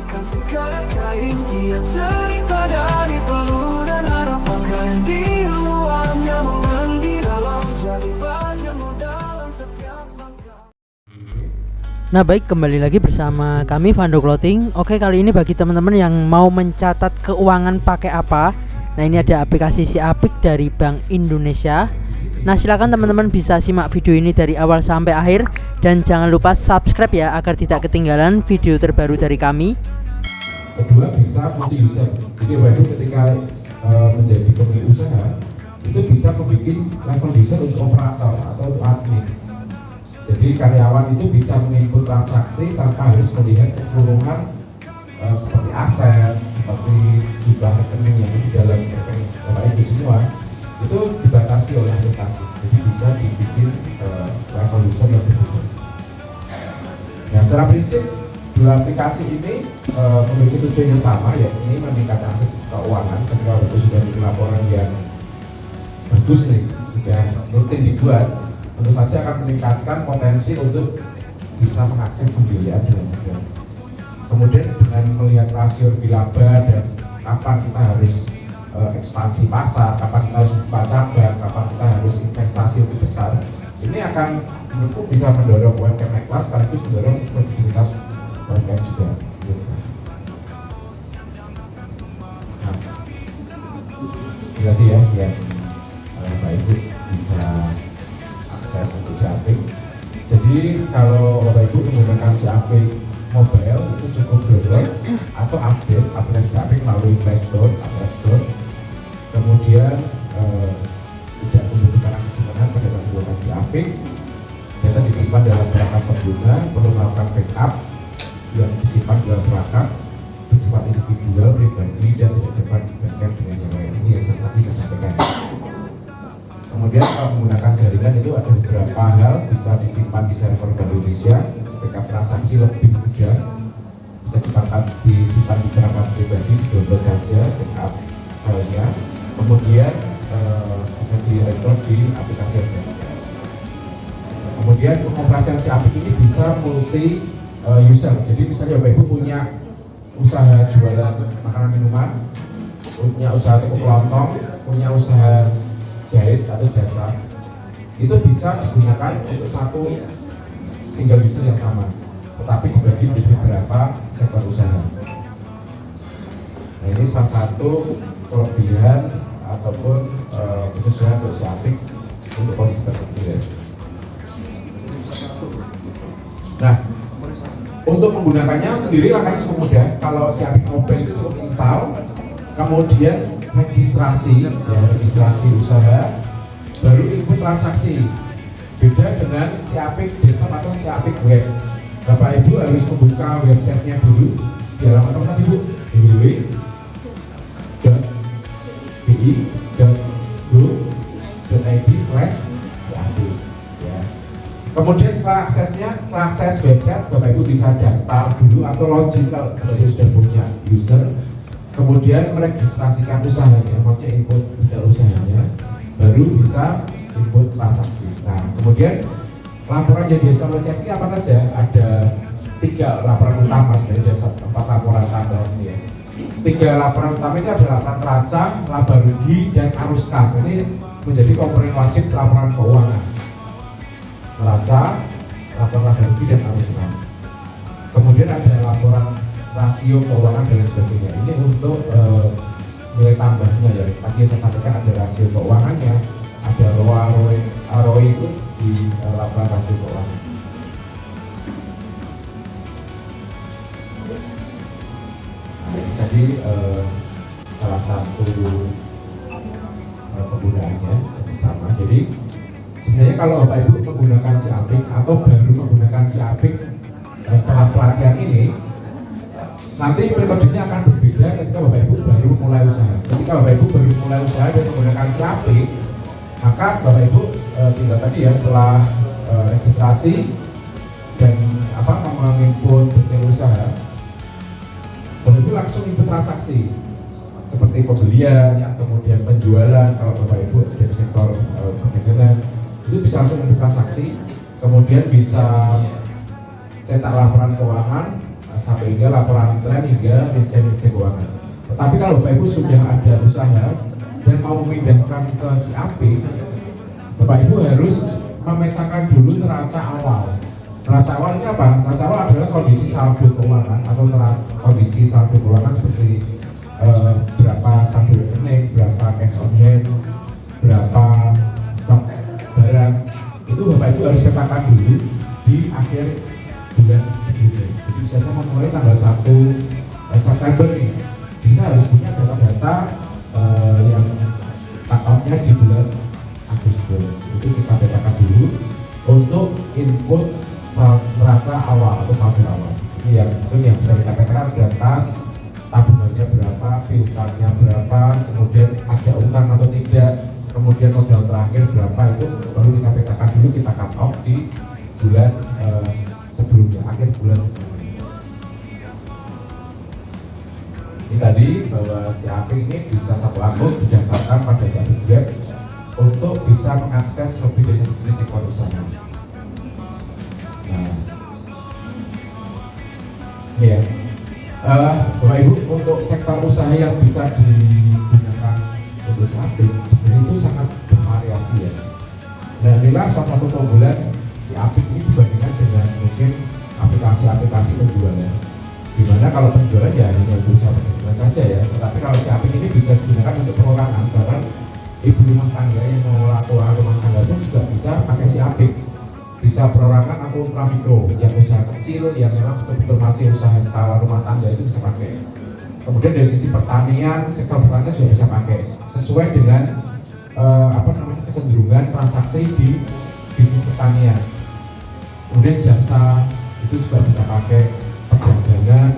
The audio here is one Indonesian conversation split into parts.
Akan segala kain dia cerita dari peluh dan harapan di ruangnya mengendi dalam jadi bagianmu dalam setiap langkah. Nah baik, kembali lagi bersama kami Vando Clothing. Oke, kali ini bagi teman-teman yang mau mencatat keuangan pakai apa, nah ini ada aplikasi Siapik dari Bank Indonesia. Nah silakan teman-teman bisa simak video ini dari awal sampai akhir. Dan jangan lupa subscribe ya, agar tidak ketinggalan video terbaru dari kami. Kedua, bisa multi user. Jadi Bapak Ibu ketika menjadi pemilik usaha itu bisa membuat level user untuk operator atau untuk admin. Jadi karyawan itu bisa menginput transaksi tanpa harus melihat keseluruhan seperti aset, seperti jumlah rekening yang di dalam rekening Bapak Ibu semua itu dibatasi oleh aplikasi. Jadi bisa dibikin level user yang berbeda. Nah, secara prinsip dua aplikasi ini memiliki tujuan yang sama, yakni meningkatkan akses keuangan. Ketika Bapak sudah bikin laporan yang bagus nih, sudah rutin dibuat, tentu saja akan meningkatkan potensi untuk bisa mengakses pembiayaan dengan mudah. Kemudian dengan melihat rasio laba dan kapan kita harus ekspansi pasar, kapan kita harus buka cabang, kapan kita harus investasi lebih besar, ini akan menurutku bisa mendorong UMKM naik kelas sekaligus mendorong produktivitas UMKM juga. Nah, berarti ya yang Bapak Ibu bisa akses untuk Siapik. Jadi kalau Bapak Ibu menggunakan Siapik mobile itu cukup download atau update aplikasi Siapik melalui Play Store atau App Store. Kemudian tidak membutuhkan akses internet pada saat menggunakan Siapik. Data disimpan dalam perangkat pengguna, perlu melakukan backup yang disimpan dalam perangkat bersifat individual, pribadi, dan tidak dapat dibandingkan dengan yang lain. Ini yang tadi saya sampaikan. Kemudian kalau menggunakan jaringan itu ada beberapa hal, bisa disimpan di server Bank Indonesia, backup transaksi lebih mudah, bisa disimpan di perangkat pribadi, download saja backup filenya, kemudian bisa di-restore di aplikasi yang Kemudian pengoperasian Siapik ini bisa multi user. Jadi misalnya Bapak Ibu punya usaha jualan makanan minuman, punya usaha toko kelontong, punya usaha jahit atau jasa, itu bisa digunakan untuk satu single user yang sama, tetapi dibagi di beberapa sektor usaha. Nah, ini salah satu kelebihan ataupun kesesuaian untuk Siapik untuk kondisi tertentu ya. Nah, untuk menggunakannya sendiri langkahnya cukup mudah. Kalau Siapik mobile itu cukup install, kemudian registrasi usaha, baru input transaksi. Beda dengan Siapik desktop atau Siapik web. Bapak Ibu harus membuka websitenya dulu di halaman apa Ibu? www.bi.go.id/siapik. Ya. Kemudian setelah akses website, Bapak Ibu bisa daftar dulu atau login kalau sudah punya user. Kemudian meregistrasikan usahanya, maksudnya input detail usahanya, baru bisa input transaksi. Nah, kemudian laporan yang biasa oleh Siapik ini apa saja? Ada 3 laporan utama, sebenarnya ada 4 laporan tambahan ya. 3 laporan utama itu ada laporan neraca, laba rugi, dan arus kas. Ini menjadi komponen wajib laporan keuangan. Neraca, laporan laba rugi, dan arus kas. Kemudian ada laporan rasio keuangan dan lain sebagainya. Ini untuk nilai tambahnya ya. Tadi saya sampaikan ada rasio keuangannya, ada ROI itu di laporan rasio keuangan. Nah, ini tadi salah satu penggunaannya sesama. Jadi sebenarnya kalau Bapak Ibu menggunakan Siapik atau baru menggunakan Siapik setelah pelatihan ini, nanti metodenya akan berbeda ketika Bapak Ibu baru mulai usaha. Ketika Bapak Ibu baru mulai usaha dan menggunakan Siapik, maka Bapak Ibu tinggal tadi ya setelah registrasi dan menginput detail usaha, Bapak Ibu langsung input transaksi seperti pembelian, kemudian penjualan. Kalau Bapak Ibu dari sektor perdagangan itu bisa langsung input transaksi, kemudian bisa cetak laporan keuangan, sampai hingga laporan tren hingga rincian keuangan. Tetapi kalau Bapak Ibu sudah ada usaha dan mau memindahkan ke si APIK, Bapak Ibu harus memetakan dulu neraca awal. Neraca awal ini apa? Neraca awal adalah kondisi saldo keuangan atau kondisi saldo keuangan seperti berapa saldo rekening, berapa cash on hand, berapa stok barang. Itu Bapak Ibu harus petakan dulu di akhir bulan sebelumnya. Jadi bisa saya memulai tanggal 1 September nih, bisa harus punya data-data yang cut off-nya di bulan Agustus. Itu kita petakan dulu untuk input neraca awal atau saldo awal. Ini yang bisa kita petakan, ada kas tabungannya berapa, piutangnya berapa, kemudian ada utang atau tidak, kemudian modal terakhir berapa, itu perlu kita petakan dulu, kita cut off di bulan sebelumnya, akhir bulan sebelumnya. Ini tadi bahwa si APIK ini bisa satu akun didaftarkan pada satu web untuk bisa mengakses lebih dari satu jenis sektor usaha. Nah, ini ya, Bapak Ibu, untuk sektor usaha yang bisa digunakan untuk si APIK sebenarnya itu sangat bervariasi ya. Dan inilah salah satu keunggulan si APIK ini dibandingkan dengan mungkin aplikasi-aplikasi penjualan. Dimana kalau penjualan ya hanya untuk usaha perdagangan saja ya, tetapi kalau si APIK ini bisa digunakan untuk perorangan, bahkan ibu rumah tangga yang mengelola keuangan rumah tangga pun juga bisa pakai si APIK. Bisa perorangan atau ultramikro, yang usaha kecil, yang memang betul-betul masih usaha skala rumah tangga itu bisa pakai. Kemudian dari sisi pertanian, sektor pertanian juga bisa pakai sesuai dengan kecenderungan transaksi di bisnis pertanian. Kemudian jasa itu juga bisa pakai, perdagangan,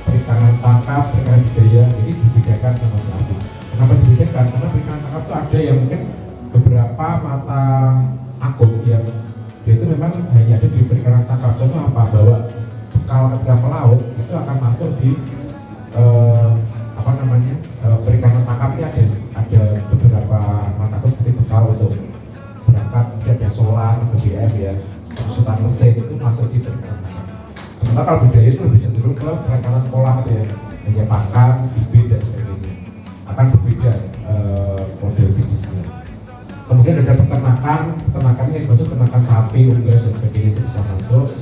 perikanan tangkap, perikanan budaya, ini dibedakan sama si APIK. Kenapa dibedakan? Karena perikanan tangkap itu ada yang mungkin beberapa mata akun yang dia itu memang hanya ada di perikanan tangkap. Contoh apa? Bahwa kalau ketika melaut itu akan masuk di perikanan tangkap ini ada beberapa mata akun seperti bekal untuk berangkat, ada solar, BBM ya, konsultan mesin itu masuk di perikanan tangkap. Sementara kalau budaya itu lebih cenderung ke perikanan pola ya, hanya pakan, bibit dan sebagainya. Akan berbeda model bisnisnya. Kemudian ada peternakan yang masuk peternakan sapi, unggas dan sebagainya itu bisa masuk.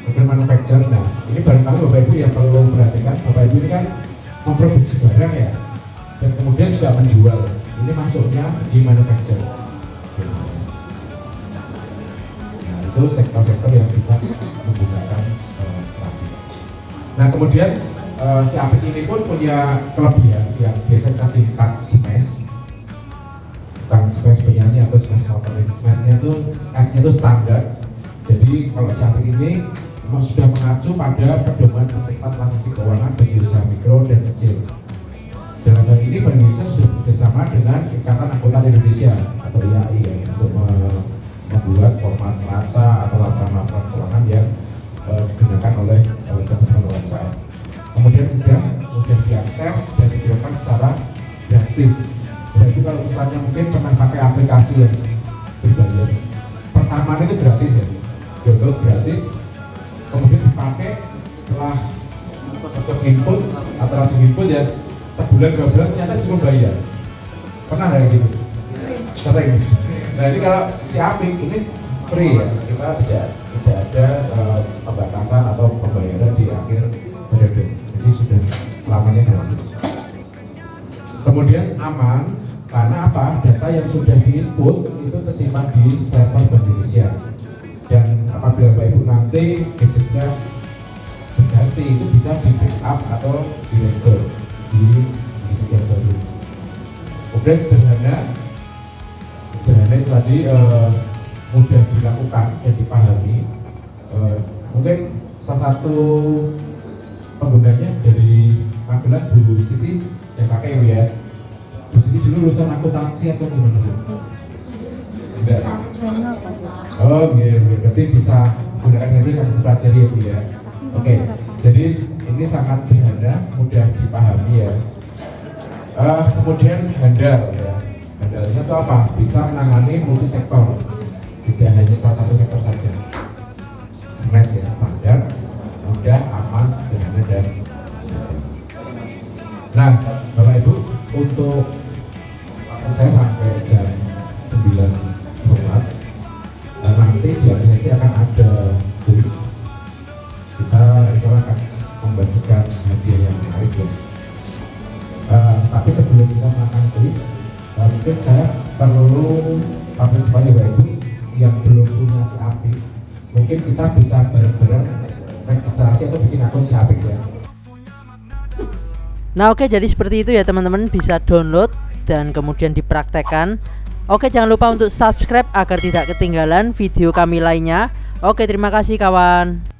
Kemudian manufacture, nah ini barangkali Bapak Ibu yang perlu perhatikan, Bapak Ibu ini kan memproduksi barang ya, dan kemudian juga menjual. Ini masuknya di manufacture. Nah itu sektor-sektor yang bisa menggunakan sapi. Nah kemudian si APIK ini pun punya kelebihan yang biasa kita singkat SMAS. Bukan SMAS penyanyi atau SMAS motoring. SMAS-nya itu S-nya itu standar. Jadi kalau si APIK ini sudah mengacu pada pedoman pencetak transaksi keuangan bagi usaha mikro dan kecil. Dalam hal ini Bank Indonesia sudah bekerjasama dengan Ikatan Akuntan Indonesia atau IAI ya, untuk membuat format neraca atau laporan-laporan keuangan yang digunakan oleh teman-teman UMKM. Kemudian mudah diakses dan digunakan secara gratis. Jadi kalau misalnya mungkin pernah pakai aplikasi yang berbayar, pertama itu gratis ya, download gratis, kemudian dipakai setelah satu input atau langsung input ya, sebulan 2 bulan ternyata cuma bayar. Pernah kayak gitu? Sering. Nah ini kalau si APIK ini free ya, kita tidak ada pembatasan atau pembayaran di akhir periode, jadi sudah selamanya gratis. Kemudian aman karena apa? Data yang sudah diinput itu tersimpan di server Bank Indonesia, dan apabila Bapak Ibu nanti gadgetnya berganti itu bisa di backup atau di restore di sekian baru. Kemudian sederhana itu tadi mudah dilakukan dan dipahami. Mungkin salah satu penggunanya dari Magelang, Bu Siti yang pakai ya. Bu Siti dulu lulusan akuntansi atau gimana? Enggak. Oh iya, berarti bisa menggunakan ini untuk pelajari ya Bu ya. Oke, jadi ini sangat sederhana, mudah dipahami ya. Kemudian handal ya. Handalnya itu apa? Bisa menangani multi sektor, tidak hanya salah satu sektor saja. SMAS ya, standar, mudah, aman, Nah, Bapak Ibu, untuk saya sampai jam 9 sholat, nanti di aplikasi akan ada kuis. Kita insya Allah akan membagikan hadiah yang menarik ya. Tapi sebelum kita melakukan kuis, mungkin saya perlu partisipasi Bapak Ibu yang belum punya si Apik. Mungkin kita bisa bareng-bareng registrasi atau bikin akun si Apik ya. Nah oke, jadi seperti itu ya teman-teman, bisa download dan kemudian dipraktekkan. Oke, jangan lupa untuk subscribe agar tidak ketinggalan video kami lainnya. Oke, terima kasih kawan.